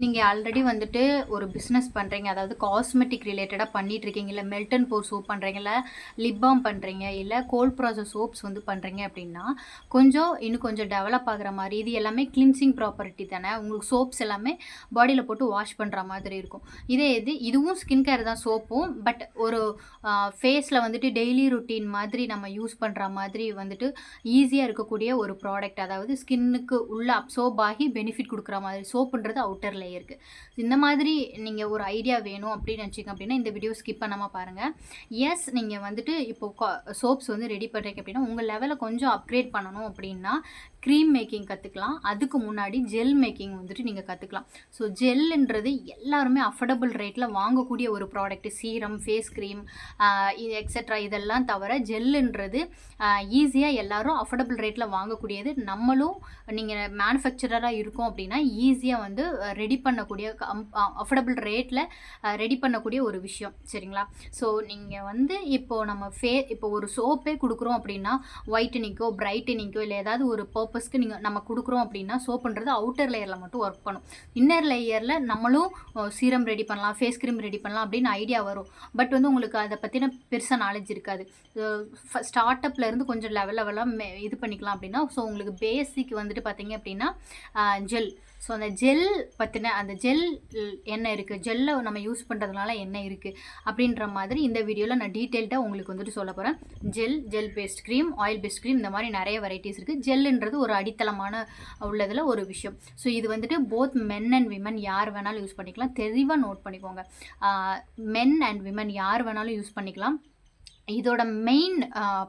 நீங்கள் ஆல்ரெடி வந்துட்டு ஒரு பிஸ்னஸ் பண்ணுறீங்க, அதாவது காஸ்மெட்டிக் ரிலேட்டடாக பண்ணிகிட்ருக்கீங்க, இல்லை மெல்ட் அண்ட் போர் சோப் பண்ணுறீங்க, இல்லை லிப் பாம் பண்ணுறீங்க, இல்லை கோல்ட் ப்ராசஸ் சோப்ஸ் வந்து பண்ணுறீங்க அப்படின்னா, இன்னும் கொஞ்சம் டெவலப் ஆகிற மாதிரி. இது எல்லாமே கிளின்சிங் ப்ராப்பர்ட்டி தானே. உங்களுக்கு சோப்ஸ் எல்லாமே பாடியில் போட்டு வாஷ் பண்ணுற மாதிரி இருக்கும். இதுவும் ஸ்கின் கேர் தான் சோப்பும். பட் ஒரு ஃபேஸில் வந்துட்டு டெய்லி ருட்டீன் மாதிரி நம்ம யூஸ் பண்ணுற மாதிரி வந்துட்டு ஈஸியாக இருக்கக்கூடிய ஒரு ப்ராடக்ட். அதாவது ஸ்கின்னுக்கு உள்ள அப்சோர்ப் ஆகி பெனிஃபிட் கொடுக்குற மாதிரி. சோப்புன்றது அவுட்டர் லேயருக்கு. இந்த மாதிரி நீங்கள் ஒரு ஐடியா வேணும் அப்படின்னு நினச்சிங்க அப்படின்னா இந்த வீடியோ ஸ்கிப் பண்ணாமல் பாருங்கள். எஸ், நீங்கள் வந்துட்டு இப்போ சோப்ஸ் வந்து ரெடி பண்ணுறீங்க அப்படின்னா உங்கள் லெவலை கொஞ்சம் அப்கிரேட் பண்ணணும் அப்படின்னா க்ரீம் மேக்கிங் கற்றுக்கலாம். அதுக்கு முன்னாடி ஜெல் மேக்கிங் வந்துட்டு நீங்கள் கற்றுக்கலாம். ஸோ ஜெல்லுன்றது எல்லாருமே அஃபோர்டபுள் ரேட்டில் வாங்கக்கூடிய ஒரு ப்ராடக்ட். சீரம், ஃபேஸ் க்ரீம், இது எக்ஸெட்ரா இதெல்லாம் தவிர ஜெல்லுன்றது ஈஸியாக எல்லோரும் அஃபோர்டபுள் ரேட்டில் வாங்கக்கூடியது. நம்மளும் நீங்கள் மேனுஃபேக்சரராக இருக்கோம் அப்படின்னா ஈஸியாக வந்து ரெடி பண்ணக்கூடிய அஃபோர்டபுள் ரேட்டில் ரெடி பண்ணக்கூடிய ஒரு விஷயம். சரிங்களா? ஸோ நீங்கள் வந்து இப்போது இப்போ ஒரு சோப்பே கொடுக்குறோம் அப்படின்னா ஒயிட்டனிங்கோ பிரைட்டனிங்கோ இல்லை ஏதாவது ஒரு பர்பஸ்க்கு நம்ம கொடுக்குறோம் அப்படின்னா சோப்புன்றது அவுட்டர் லேயரில் மட்டும் ஒர்க் பண்ணும். இன்னர் லேயரில் நம்மளும் சீரம் ரெடி பண்ணலாம், ஃபேஸ் க்ரீம் ரெடி பண்ணலாம் அப்படின்னு ஐடியா வரும். பட் வந்து உங்களுக்கு அதை பற்றின பெருசாக நாலேஜ் இருக்காது. ஸ்டார்ட் அப்லேருந்து கொஞ்சம் லெவலாக இது பண்ணிக்கலாம் அப்படின்னா ஸோ உங்களுக்கு பேசிக் வந்துட்டு பார்த்தீங்க அப்படின்னா ஜெல். ஸோ அந்த ஜெல் பற்றின அந்த ஜெல் என்ன இருக்குது, ஜெல்லை நம்ம யூஸ் பண்ணுறதுனால என்ன இருக்குது அப்படின்ற மாதிரி இந்த வீடியோவில் நான் டீட்டெயில்டாக உங்களுக்கு வந்துட்டு சொல்ல போகிறேன். Gel paste cream, oil paste cream, இந்த மாதிரி நிறைய வெரைட்டிஸ் இருக்குது. ஜெல்லுன்றது ஒரு அடித்தளமான உள்ளதில் ஒரு விஷயம். ஸோ இது வந்துட்டு போத் மென் அண்ட் விமன் யார் வேணாலும் யூஸ் பண்ணிக்கலாம். தெளிவாக நோட் பண்ணிக்கோங்க. மென் அண்ட் விமன் யார் வேணாலும் யூஸ் பண்ணிக்கலாம். இதோட மெயின்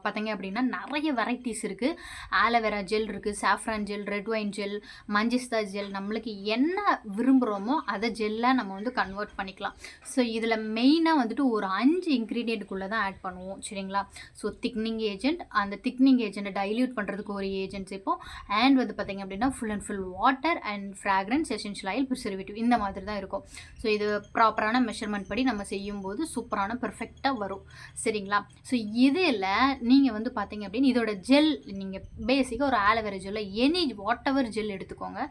பார்த்தீங்க அப்படின்னா நிறைய வெரைட்டிஸ் இருக்குது. ஆலோவேரா ஜெல் இருக்குது, saffron gel, red wine gel, manjistha gel. நம்மளுக்கு என்ன விரும்புகிறோமோ அதை ஜெல்லாக நம்ம வந்து கன்வெர்ட் பண்ணிக்கலாம். ஸோ இதில் மெயினாக வந்துட்டு ஒரு 5 இன்க்ரீடியண்ட்டுக்குள்ளே தான் ஆட் பண்ணுவோம். சரிங்களா? ஸோ திக்னிங் ஏஜென்ட், அந்த திக்னிங் ஏஜென்ட்டை டைல்யூட் பண்ணுறதுக்கு ஒரு ஏஜென்ட்ஸ் இப்போ, அண்ட் வந்து பார்த்திங்க அப்படின்னா full and full water and fragrance, essential oil, preservative, இந்த மாதிரி தான் இருக்கும். ஸோ இது ப்ராப்பரான மெஷர்மெண்ட் படி நம்ம செய்யும்போது சூப்பரான பெர்ஃபெக்டாக வரும். சரிங்களா? ஸோ இதில் நீங்கள் வந்து பார்த்தீங்க அப்படின்னு இதோட ஜெல் நீங்கள் பேசிக்காக ஒரு ஆலோவேரா ஜெல்லை வாட் எவர் ஜெல் எடுத்துக்கோங்க.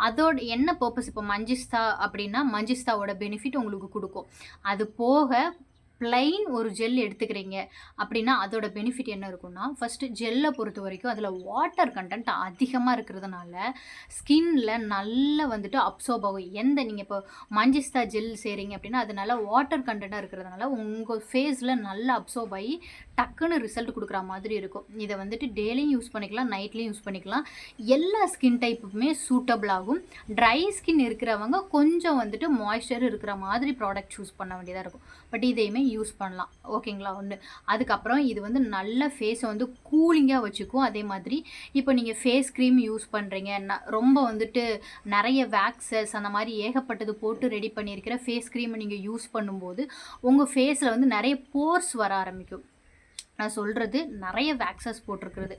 அதோட என்ன பர்பஸ், இப்போ மஞ்சிஸ்தா அப்படின்னா மஞ்சிஸ்தாவோட பெனிஃபிட் உங்களுக்கு கொடுக்கும். அது போக ப்ளைன் ஒரு ஜெல் எடுத்துக்கிறீங்க அப்படின்னா அதோட பெனிஃபிட் என்ன இருக்குன்னா, ஃபஸ்ட்டு ஜெல்லை பொறுத்த வரைக்கும் அதில் வாட்டர் கண்டென்ட் அதிகமாக இருக்கிறதுனால ஸ்கின்னில் நல்லா வந்துட்டு அப்சர்வ் ஆகும். நீங்கள் இப்போ மஞ்சிஸ்தா ஜெல் செய்கிறீங்க அப்படின்னா அது நல்லா வாட்டர் கண்டென்ட்டாக இருக்கிறதுனால உங்கள் ஃபேஸில் நல்லா அப்சர்வ் ஆகி டக்குன்னு ரிசல்ட் கொடுக்குற மாதிரி இருக்கும். இதை வந்துட்டு டெய்லியும் யூஸ் பண்ணிக்கலாம், நைட்லேயும் யூஸ் பண்ணிக்கலாம். எல்லா ஸ்கின் டைப்புக்குமே சூட்டபிள் ஆகும். ட்ரை ஸ்கின் இருக்கிறவங்க கொஞ்சம் வந்துட்டு மாய்ஸ்சர் இருக்கிற மாதிரி ப்ராடக்ட் சூஸ் பண்ண வேண்டியதாக இருக்கும். பட் இதையுமே யூஸ் பண்ணலாம். ஓகேங்களா? அதுக்கப்புறம் இது வந்து நல்ல ஃபேஸை வந்து கூலிங்காக வச்சுக்கும். அதே மாதிரி இப்போ நீங்கள் ஃபேஸ் க்ரீம் யூஸ் பண்ணுறீங்க, ரொம்ப வந்துட்டு நிறைய வேக்ஸஸ் அந்த மாதிரி ஏகப்பட்டது போட்டு ரெடி பண்ணியிருக்கிற ஃபேஸ் க்ரீமை நீங்கள் யூஸ் பண்ணும்போது உங்கள் ஃபேஸில் வந்து நிறைய போர்ஸ் வர ஆரம்பிக்கும். நான் சொல்கிறது நிறைய வேக்ஸஸ் போட்டிருக்கிறது.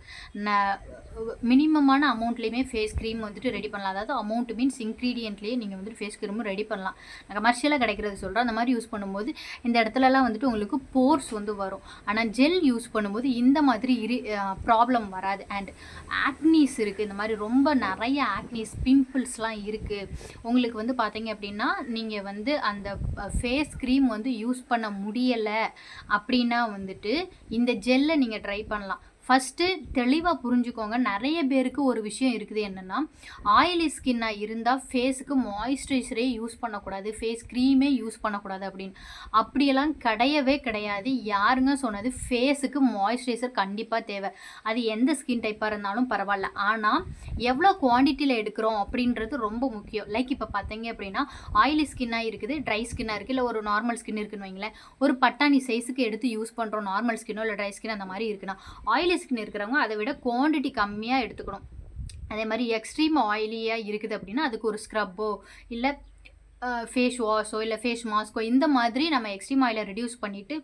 மினிமமான அமௌண்ட்லேயுமே ஃபேஸ் க்ரீம் வந்துட்டு ரெடி பண்ணலாம். அதாவது அமௌண்ட் மீன்ஸ் இன்க்ரீடியன்ட்லேயே நீங்கள் வந்துட்டு ஃபேஸ் க்ரீமும் ரெடி பண்ணலாம். நான் கமர்ஷியலாக கிடைக்கிறது சொல்கிறேன். அந்த மாதிரி யூஸ் பண்ணும்போது இந்த இடத்துலலாம் வந்துட்டு உங்களுக்கு போர்ஸ் வந்து வரும். ஆனால் ஜெல் யூஸ் பண்ணும்போது இந்த மாதிரி ப்ராப்ளம் வராது. அண்ட் ஆக்னீஸ் இருக்குது, இந்த மாதிரி ரொம்ப நிறைய ஆக்னீஸ், பிம்பிள்ஸ்லாம் இருக்குது. உங்களுக்கு வந்து பார்த்தீங்க அப்படின்னா நீங்கள் வந்து அந்த ஃபேஸ் க்ரீம் வந்து யூஸ் பண்ண முடியலை அப்படின்னா வந்துட்டு இந்த ஜெல்லை நீங்கள் ட்ரை பண்ணலாம். ஃபஸ்ட்டு தெளிவாக புரிஞ்சுக்கோங்க. நிறைய பேருக்கு ஒரு விஷயம் இருக்குது, என்னென்னா ஆயிலி ஸ்கின்னாக இருந்தால் ஃபேஸுக்கு மாய்ஸ்சரைசரே யூஸ் பண்ணக்கூடாது, ஃபேஸ் க்ரீமே யூஸ் பண்ணக்கூடாது அப்படின்னு. அப்படியெல்லாம் கிடையவே கிடையாது. யாருங்க சொன்னது? ஃபேஸுக்கு மாய்ஸ்சரைசர் கண்டிப்பாக தேவை. அது எந்த ஸ்கின் டைப்பாக இருந்தாலும் பரவாயில்ல. ஆனால் எவ்வளோ குவான்டிட்டியில் எடுக்கிறோம் அப்படின்றது ரொம்ப முக்கியம். லைக் இப்போ பார்த்தீங்க அப்படின்னா ஆயிலி ஸ்கின்னாக இருக்குது, ட்ரை ஸ்கின்னாக இருக்குது, இல்லை ஒரு நார்மல் ஸ்கின் இருக்குன்னு வைங்களேன். ஒரு பட்டாணி சைஸுக்கு எடுத்து யூஸ் பண்ணுறோம், நார்மல் ஸ்கின்னோ இல்லை ட்ரை ஸ்கின் அந்த மாதிரி இருக்குன்னா, ஆயிலி ஸ்கின் இருக்கிறவங்க அதை விட குவான்டிட்டி கம்மியாக எடுத்துக்கணும். அதே மாதிரி எக்ஸ்ட்ரீம் ஆயிலியாக இருக்குது அப்படின்னா அதுக்கு ஒரு ஸ்க்ரப்போ இல்லை ஃபேஸ் வாஷோ இல்லை ஃபேஸ் மாஸ்கோ இந்த மாதிரி நம்ம எக்ஸ்ட்ரீம் ஆயிலை ரெடியூஸ் பண்ணிவிட்டு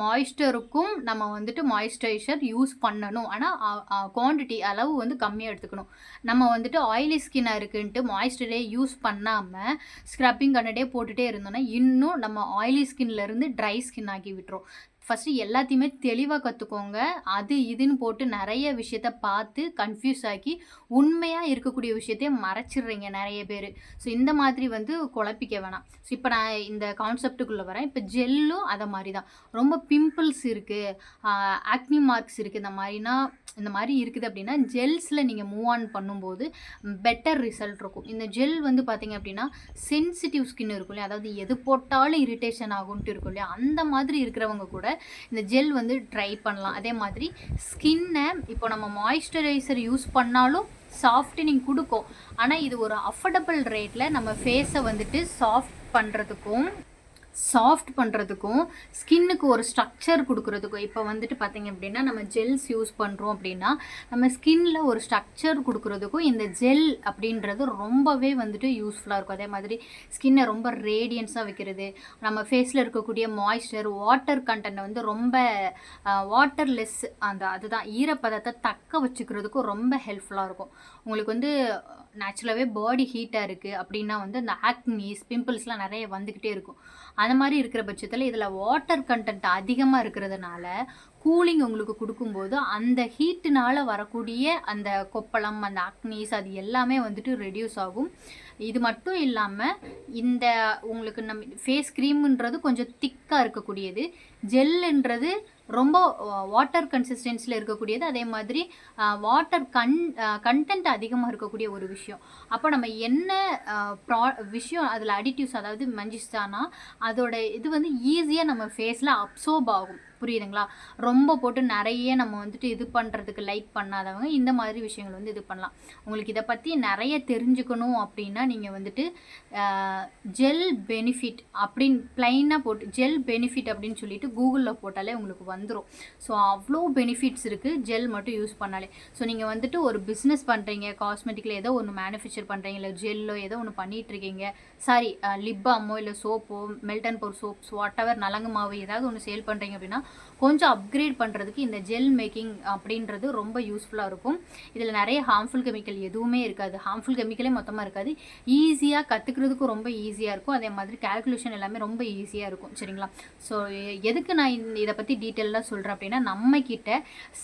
மாய்ஸ்சருக்கும் நம்ம வந்துட்டு மாய்ஸ்சரைசர் யூஸ் பண்ணணும். ஆனால் குவான்டிட்டி அளவு வந்து கம்மியாக எடுத்துக்கணும். நம்ம வந்துட்டு ஆயிலி ஸ்கின்னாக இருக்குன்ட்டு மாய்ஸ்சரே யூஸ் பண்ணாமல் ஸ்க்ரப்பிங் கண்டே போட்டுகிட்டே இருந்தோன்னா இன்னும் நம்ம ஆயிலி ஸ்கின்லேருந்து ட்ரை ஸ்கின் ஆக்கி விட்டுரும். ஃபஸ்ட்டு எல்லாத்தையுமே தெளிவாக கற்றுக்கோங்க. அது இதுன்னு போட்டு நிறைய விஷயத்த பார்த்து கன்ஃப்யூஸ் ஆக்கி உண்மையாக இருக்கக்கூடிய விஷயத்தையே மறைச்சிடுறீங்க நிறைய பேர். ஸோ இந்த மாதிரி வந்து குழப்பிக்க வேணாம். ஸோ இப்போ நான் இந்த கான்செப்ட்டுக்குள்ளே வரேன். இப்போ ஜெல்லும் அதை மாதிரி தான். ரொம்ப பிம்பிள்ஸ் இருக்குது, ஆக்னி மார்க்ஸ் இருக்குது, இந்த மாதிரி இருக்குது அப்படின்னா ஜெல்ஸில் நீங்கள் மூவ் ஆன் பண்ணும்போது பெட்டர் ரிசல்ட் இருக்கும். இந்த ஜெல் வந்து பார்த்திங்க அப்படின்னா சென்சிட்டிவ் ஸ்கின் இருக்கும் இல்லையா, அதாவது எது போட்டாலும் இரிட்டேஷன் ஆகும்ட்டு இருக்கும் இல்லையா, அந்த மாதிரி இருக்கிறவங்க கூட இந்த ஜெல் வந்து ட்ரை பண்ணலாம். அதே மாதிரி ஸ்கின்னை இப்போ நம்ம மாய்ஸ்சரைசர் யூஸ் பண்ணாலும் சாஃப்டனிங் கொடுக்கும். ஆனால் இது ஒரு அஃபோர்டபுள் ரேட்டில் நம்ம ஃபேஸை வந்துட்டு சாஃப்ட் பண்ணுறதுக்கும் ஸ்கின்னுக்கு ஒரு ஸ்ட்ரக்சர் கொடுக்குறதுக்கும். இப்போ வந்துட்டு பார்த்திங்க அப்படின்னா நம்ம ஜெல்ஸ் யூஸ் பண்ணுறோம் அப்படின்னா நம்ம ஸ்கின்னில் ஒரு ஸ்ட்ரக்சர் கொடுக்குறதுக்கும் இந்த ஜெல் அப்படின்றது ரொம்பவே வந்துட்டு யூஸ்ஃபுல்லாக இருக்கும். அதே மாதிரி ஸ்கின்னை ரொம்ப ரேடியன்ஸாக வைக்கிறது, நம்ம ஃபேஸில் இருக்கக்கூடிய மாய்ஸ்சர், வாட்டர் கண்டென்ட் வந்து ரொம்ப வாட்டர்லெஸ் அதுதான் ஈரப்பதத்தை தக்க வச்சுக்கிறதுக்கும் ரொம்ப ஹெல்ப்ஃபுல்லாக இருக்கும். உங்களுக்கு வந்து நேச்சுரலாகவே பாடி ஹீட்டாக இருக்குது அப்படின்னா வந்து அந்த ஆக்னிஸ், பிம்பிள்ஸ்லாம் நிறைய வந்துக்கிட்டே இருக்கும். அந்த மாதிரி இருக்கிற பட்சத்தில் இதில் வாட்டர் கண்டென்ட் அதிகமாக இருக்கிறதுனால கூலிங் உங்களுக்கு கொடுக்கும்போது அந்த ஹீட்டுனால் வரக்கூடிய அந்த கொப்பளம், அந்த ஆக்னிஸ் அது எல்லாமே வந்துட்டு ரெடியூஸ் ஆகும். இது மட்டும் இல்லாமல் இந்த உங்களுக்கு நம்ம ஃபேஸ் க்ரீம்ன்றது கொஞ்சம் திக்காக இருக்கக்கூடியது, ஜெல்லுன்றது ரொம்ப வாட்டர் கன்சிஸ்டன்சியில் இருக்கக்கூடியது, அதே மாதிரி வாட்டர் கண்டென்ட் அதிகமாக இருக்கக்கூடிய ஒரு விஷயம். அப்போ நம்ம என்ன விஷயம் அதில் அடிட்டிவ்ஸ் அதாவது மஞ்சிச்சானா அதோட இது வந்து ஈஸியாக நம்ம ஃபேஸில் அப்சர்ப் ஆகும். புரியுதுங்களா? ரொம்ப போட்டு நிறைய நம்ம வந்துட்டு இது பண்ணுறதுக்கு லைக் பண்ணாதவங்க இந்த மாதிரி விஷயங்கள் வந்து இது பண்ணலாம். உங்களுக்கு இதை பற்றி நிறைய தெரிஞ்சுக்கணும் அப்படின்னா நீங்கள் வந்துட்டு ஜெல் பெனிஃபிட் அப்படின்னு ப்ளைனாக போட்டு ஜெல் பெனிஃபிட் அப்படின்னு சொல்லிட்டு கூகுளில் போட்டாலே உங்களுக்கு வந்துடும். ஸோ அவ்வளோ பெனிஃபிட்ஸ் இருக்குது ஜெல் மட்டும் யூஸ் பண்ணாலே. ஸோ நீங்கள் வந்துட்டு ஒரு பிஸ்னஸ் பண்ணுறீங்க, காஸ்மெட்டிக்கில் ஏதோ ஒன்று மேனுஃபேக்சர் பண்ணுறீங்க, இல்லை ஜெல்லோ ஏதோ ஒன்று பண்ணிகிட்ருக்கீங்க, சாரி லிப் பாமோ இல்லை சோப்போ, molten power soaps, what ever, நலங்கு மாவு ஏதாவது ஒன்று சேல் பண்ணுறீங்க அப்படின்னா கொஞ்சம் அப்கிரேட் பண்ணுறதுக்கு இந்த ஜெல் மேக்கிங் அப்படின்றது ரொம்ப யூஸ்ஃபுல்லாக இருக்கும். இதில் நிறைய ஹார்ம்ஃபுல் கெமிக்கல் எதுவுமே இருக்காது, ஹார்ம்ஃபுல் கெமிக்கலே மொத்தமாக இருக்காது. ஈஸியாக கற்றுக்கிறதுக்கும் ரொம்ப ஈஸியாக இருக்கும். அதே மாதிரி கால்குலேஷன் எல்லாமே ரொம்ப ஈஸியாக இருக்கும். சரிங்களா? ஸோ எதுக்கு நான் இதை பற்றி டீட்டெயிலாக சொல்கிறேன் அப்படின்னா நம்மக்கிட்ட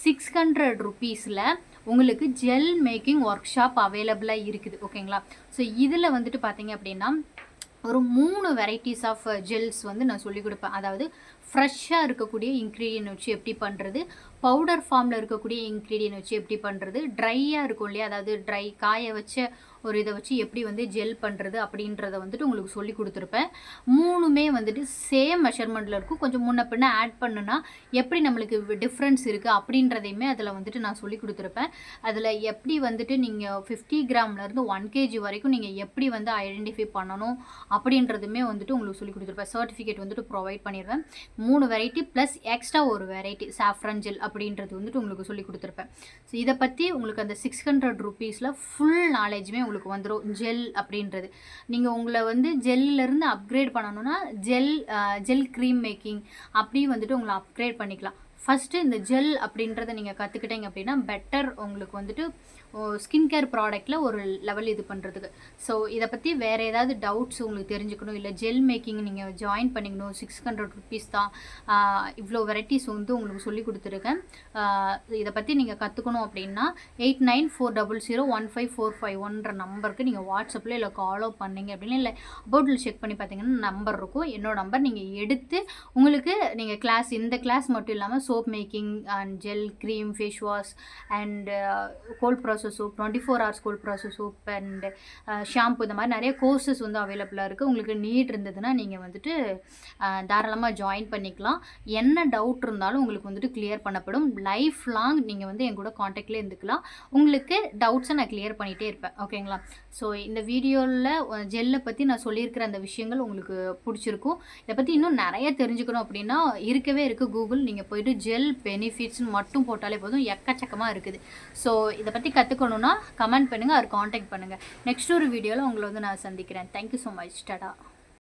600 ருபீஸில் உங்களுக்கு ஜெல் மேக்கிங் ஒர்க் ஷாப் அவைலபிளாக இருக்குது. ஓகேங்களா? ஸோ இதில் வந்துட்டு பார்த்தீங்க அப்படின்னா ஒரு 3 வெரைட்டிஸ் ஆஃப் ஜெல்ஸ் வந்து நான் சொல்லிக் கொடுப்பேன். அதாவது ஃப்ரெஷ்ஷாக இருக்கக்கூடிய இன்க்ரீடியன்ட் வச்சு எப்படி பண்ணுறது, பவுடர் ஃபார்மில் இருக்கக்கூடிய இன்க்ரீடியன்ட் வச்சு எப்படி பண்ணுறது, ட்ரையாக இருக்கும் இல்லையா, அதாவது ட்ரை காய வச்ச ஒரு இதை வச்சு எப்படி வந்து ஜெல் பண்ணுறது அப்படின்றத வந்துட்டு உங்களுக்கு சொல்லி கொடுத்துருப்பேன். 3மே வந்துட்டு சேம் மெஷர்மெண்ட்டில் இருக்கும். கொஞ்சம் முன்ன பின்ன ஆட் பண்ணுனா எப்படி நம்மளுக்கு டிஃப்ரென்ஸ் இருக்குது அப்படின்றதையுமே அதில் வந்துட்டு நான் சொல்லி கொடுத்துருப்பேன். அதில் எப்படி வந்துட்டு நீங்கள் 50 கிராம்லேருந்து 1 kg வரைக்கும் நீங்கள் எப்படி வந்து ஐடென்டிஃபை பண்ணணும் அப்படின்றதுமே வந்துட்டு உங்களுக்கு சொல்லி கொடுத்துருப்பேன். சர்டிஃபிகேட் வந்துட்டு ப்ரொவைட் பண்ணிடுவேன். 3 வெரைட்டி ப்ளஸ் எக்ஸ்ட்ரா ஒரு வெரைட்டி சாஃப்ரன் ஜெல் அப்படின்றது வந்துட்டு உங்களுக்கு சொல்லி கொடுத்துருப்பேன். ஸோ இதை பற்றி உங்களுக்கு அந்த 600 ருபீஸில் ஃபுல் நாலேஜுமே உங்களுக்கு வந்துடும். ஜெல் அப்படின்றது நீங்கள் உங்களை வந்து ஜெல்லிருந்து அப்கிரேட் பண்ணணும்னா ஜெல் க்ரீம் மேக்கிங் அப்படியே வந்துட்டு உங்களை அப்கிரேட் பண்ணிக்கலாம். ஃபஸ்ட்டு இந்த ஜெல் அப்படின்றத நீங்கள் கற்றுக்கிட்டீங்க அப்படின்னா பெட்டர் உங்களுக்கு வந்துட்டு ஸ்கின் கேர் ப்ராடக்ட்டில் ஒரு லெவல் இது பண்ணுறதுக்கு. ஸோ இதை பற்றி வேறு ஏதாவது டவுட்ஸ் உங்களுக்கு தெரிஞ்சுக்கணும், இல்லை ஜெல் மேக்கிங் நீங்கள் ஜாயின் பண்ணிக்கணும், 600 ருபீஸ் தான், இவ்வளோ வெரைட்டிஸ் வந்து உங்களுக்கு சொல்லி கொடுத்துருக்கேன். இதை பற்றி நீங்கள் கற்றுக்கணும் அப்படின்னா 8940015451 நம்பருக்கு நீங்கள் வாட்ஸ்அப்பில் இல்லை காலோ பண்ணிங்க அப்படின்னா, இல்லை அபவுட்டில் செக் பண்ணி பார்த்தீங்கன்னா நம்பர் இருக்கும். என்னோடய நம்பர் நீங்கள் எடுத்து உங்களுக்கு நீங்கள் இந்த கிளாஸ் மட்டும் இல்லாமல் soap making and gel cream, face wash and cold process soap, 24 hours cold process soap and shampoo, இந்த மாதிரி நிறைய கோர்சஸ் வந்து அவைலபிளாக இருக்குது. உங்களுக்கு நீட் இருந்ததுன்னா நீங்கள் வந்துட்டு தாராளமாக ஜாயின் பண்ணிக்கலாம். என்ன டவுட் இருந்தாலும் உங்களுக்கு வந்துட்டு கிளியர் பண்ணப்படும். லைஃப் லாங் நீங்கள் வந்து என் கூட காண்டாக்ட்லேயே இருந்துக்கலாம். உங்களுக்கு டவுட்ஸை நான் கிளியர் பண்ணிகிட்டே இருப்பேன். ஓகேங்களா? ஸோ இந்த வீடியோவில் ஜெல்லை பற்றி நான் சொல்லியிருக்கிற அந்த விஷயங்கள் உங்களுக்கு பிடிச்சிருக்கும். இதை பற்றி இன்னும் நிறைய தெரிஞ்சுக்கணும் அப்படின்னா இருக்கவே இருக்குது கூகுள். நீங்கள் போய்ட்டு ஜெல் பெனிஃபிட்ஸ்னு மட்டும் போட்டாலே போதும், எக்கச்சக்கமாக இருக்குது. ஸோ இதை பற்றி கற்றுக்கணுன்னா கமெண்ட் பண்ணுங்கள், அவர் காண்டாக்ட் பண்ணுங்கள். நெக்ஸ்ட் ஒரு வீடியோவில் உங்களை வந்து நான் சந்திக்கிறேன். Thank you so much. டாடா.